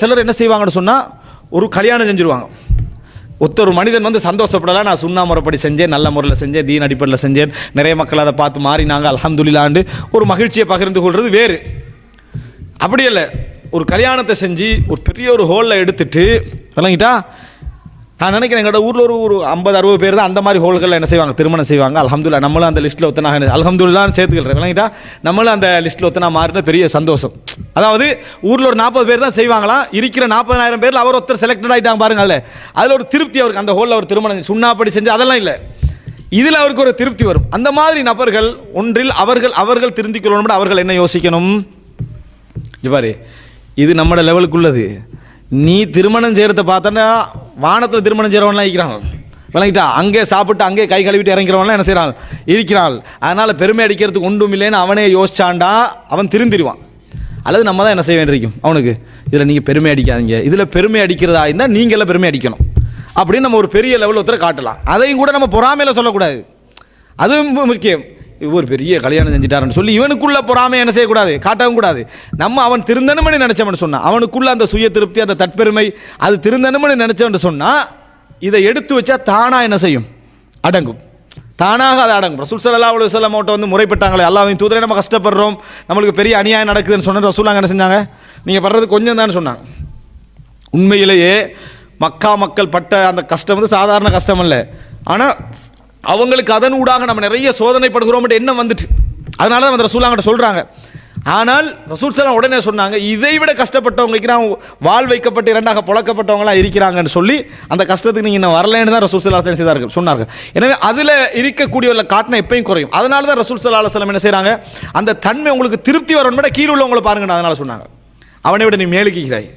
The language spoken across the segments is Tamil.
சிலர் என்ன செய்வாங்கன்னு சொன்னால் ஒரு கல்யாணம் செஞ்சுருவாங்க. ஒரு மனிதன் வந்து சந்தோஷப்படலாம், நான் சுன்னா முறைப்படி செஞ்சேன், நல்ல முறையில் செஞ்சேன், தீன் அடிப்படையில் செஞ்சேன், நிறைய மக்கள் அதை பார்த்து மாறினாங்க, அல்ஹம்துலில்லாஹ்னு ஒரு மகிழ்ச்சியை பகிர்ந்து கொள்வது வேறு. அப்படி இல்லை, ஒரு கல்யாணத்தை செஞ்சு ஒரு பெரிய ஒரு ஹோலில் எடுத்துட்டு விளங்கிட்டா. நான் நினைக்கிறேன் எங்களோட ஊரில் ஒரு 50-60 பேர் தான் அந்த மாதிரி ஹோல்களில் என்ன செய்வாங்க, திருமணம் செய்வாங்க. அல்ஹம்துலில்லாஹ் நம்மளும் அந்த லிஸ்ட்டில் ஒத்தனாக அல்ஹம்துலில்லாஹ்னு சேர்த்துக்கிறேன் விளங்கிட்டா. நம்மளும் அந்த லிஸ்ட்டில் ஒத்தனா மாறின பெரிய சந்தோஷம். அதாவது ஊரில் ஒரு 40 பேர் தான் செய்வாங்களாம், இருக்கிற 40,000 பேரில் அவர் ஒருத்தர் செலக்டட் ஆகிட்டாங்க பாருங்க. அதில் ஒரு திருப்தி அவருக்கு, அந்த ஹோலில் அவர் திருமணம் சுண்ணாப்படி செஞ்சு அதெல்லாம் இல்லை, இதில் அவருக்கு ஒரு திருப்தி வரும். அந்த மாதிரி நபர்கள் ஒன்றில் அவர்கள் திருந்திக் கொள்ளணும். அவர்கள் என்ன யோசிக்கணும், பாரு இது நம்மளோட லெவலுக்குள்ளது. நீ திருமணம் செய்கிறத பார்த்தோன்னா வானத்தில் திருமணம் செய்கிறவன்லாம் இருக்கிறாங்க விளங்கிட்டா. அங்கே சாப்பிட்டு அங்கே கை கழுவிட்டு இறங்கிறவன்லாம் என்ன செய்கிறான் இருக்கிறாள். அதனால் பெருமை அடிக்கிறதுக்கு ஒன்றும் இல்லைன்னு அவனே யோசிச்சாண்டா அவன் திருந்திடுவான். அல்லது நம்ம தான் என்ன செய்ய வேண்டியிருக்கும் அவனுக்கு, இதில் நீங்கள் பெருமை அடிக்காதீங்க, இதில் பெருமை அடிக்கிறதா இருந்தால் நீங்களாம் பெருமை அடிக்கணும் அப்படின்னு நம்ம ஒரு பெரிய லெவலில் ஒருத்தரை காட்டலாம். அதையும் கூட நம்ம பொறாமையில் சொல்லக்கூடாது, அதுவும் முக்கியம். இவர் பெரிய கல்யாணம் செஞ்சுட்டாருன்னு சொல்லி இவனுக்குள்ள பொறாமை என்ன செய்யக்கூடாது, காட்டவும் கூடாது. நம்ம அவன் திருந்தனுமனு நினைச்சவன் சொன்னான், அவனுக்குள்ள அந்த சுய திருப்தி, அந்த தற்பெருமை, அது திருந்தனுமனு நினைச்சவன் சொன்னால் இதை எடுத்து வச்சா தானா என்ன செய்யும், அடங்கும், தானாக அது அடங்கும். ரசூல் ஸல்லல்லாஹு அலைஹி வஸல்லம் அவட்ட வந்து முறைப்பட்டாங்களே, அல்லாஹ்வின் தூதரே நம்ம கஷ்டப்படுறோம், நம்மளுக்கு பெரிய அநியாயம் நடக்குதுன்னு சொன்ன ரசூலுல்லாஹ் என்ன செஞ்சாங்க, நீங்கள் படுறது கொஞ்சம் தான் சொன்னாங்க. உண்மையிலேயே மக்கா மக்கள் பட்ட அந்த கஷ்டம் வந்து சாதாரண கஷ்டம் இல்லை. ஆனால் அவங்களுக்கு அதன் ஊடாக நம்ம நிறைய சோதனைப்படுகிறோம் எண்ணம் வந்துட்டு, அதனால தான் அந்த ரசூலுல்லாஹ் சொல்கிறாங்க. ஆனால் ரசூல் ஸல்லல்லாஹு உடனே சொன்னாங்க, இதை விட கஷ்டப்பட்டவங்க இருக்கிறாங்க, வாள் வைக்கப்பட்டு இரண்டாக புழக்கப்பட்டவங்களாம் இருக்கிறாங்கன்னு சொல்லி அந்த கஷ்டத்துக்கு நீங்கள் இன்னும் வரலன்னு தான் ரசூல் ஸல்லல்லாஹு அலைஹி வஸல்லம் சொன்னார்கள். எனவே அதில் இருக்கக்கூடியவர்களை காட்டினா எப்பயும் குறையும். அதனால தான் ரசூல் ஸல்லல்லாஹு அலைஹி வஸல்லம் என்ன செய்கிறாங்க, அந்த தன்மை உங்களுக்கு திருப்தி வரணும் விட கீழே உள்ளவங்களை பாருங்க, அதனால சொன்னாங்க. அவனை விட நீ மேலுக்கு இருக்கிறாய்,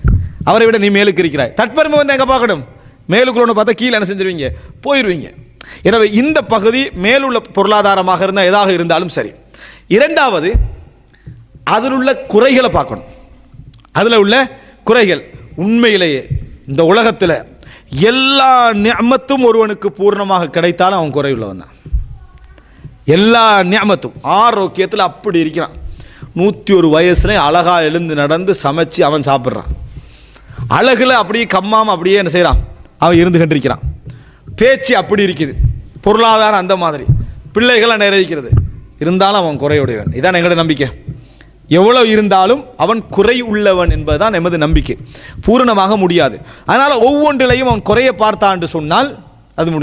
அவரை விட நீ மேலுக்கு இருக்கிறாய். தற்பெருமை வந்து எங்கே பார்க்கணும், மேலுக்குள்ளே பார்த்தா கீழே என்ன செஞ்சிருவீங்க, போயிடுவீங்க. எனவே இந்த பகுதி மேலுள்ள பொருளாதாரமாக இருந்தால் எதாக இருந்தாலும் சரி. இரண்டாவது, அதில் உள்ள குறைகளை பார்க்கணும். அதில் உள்ள குறைகள், உண்மையிலேயே இந்த உலகத்தில் எல்லா நிஅமத்தும் ஒருவனுக்கு பூர்ணமாக கிடைத்தாலும் அவன் குறையுள்ளவன் தான். எல்லா நிஅமத்தும், ஆரோக்கியத்தில் அப்படி இருக்கிறான், 101 வயசுல அழகா எழுந்து நடந்து சமைச்சு அவன் சாப்பிட்றான், அழகுல அப்படியே கம்மாம அப்படியே என்ன செய்கிறான், அவன் இருந்து கண்டிருக்கிறான், பேச்சு அப்படி இருக்குது, பொருளாதாரம் அந்த மாதிரி, பிள்ளைகளாக நிறைவேற்கிறது, இருந்தாலும் அவன் குறையுடையவன். இதான் எங்களோட நம்பிக்கை. எவ்வளவு இருந்தாலும் அவன் குறை உள்ளவன் என்பதுதான் எமது நம்பிக்கை. பூரணமாக முடியாது. அதனால் ஒவ்வொன்றிலையும் அவன் குறைய பார்த்தான் என்று சொன்னால் அது முடியும்.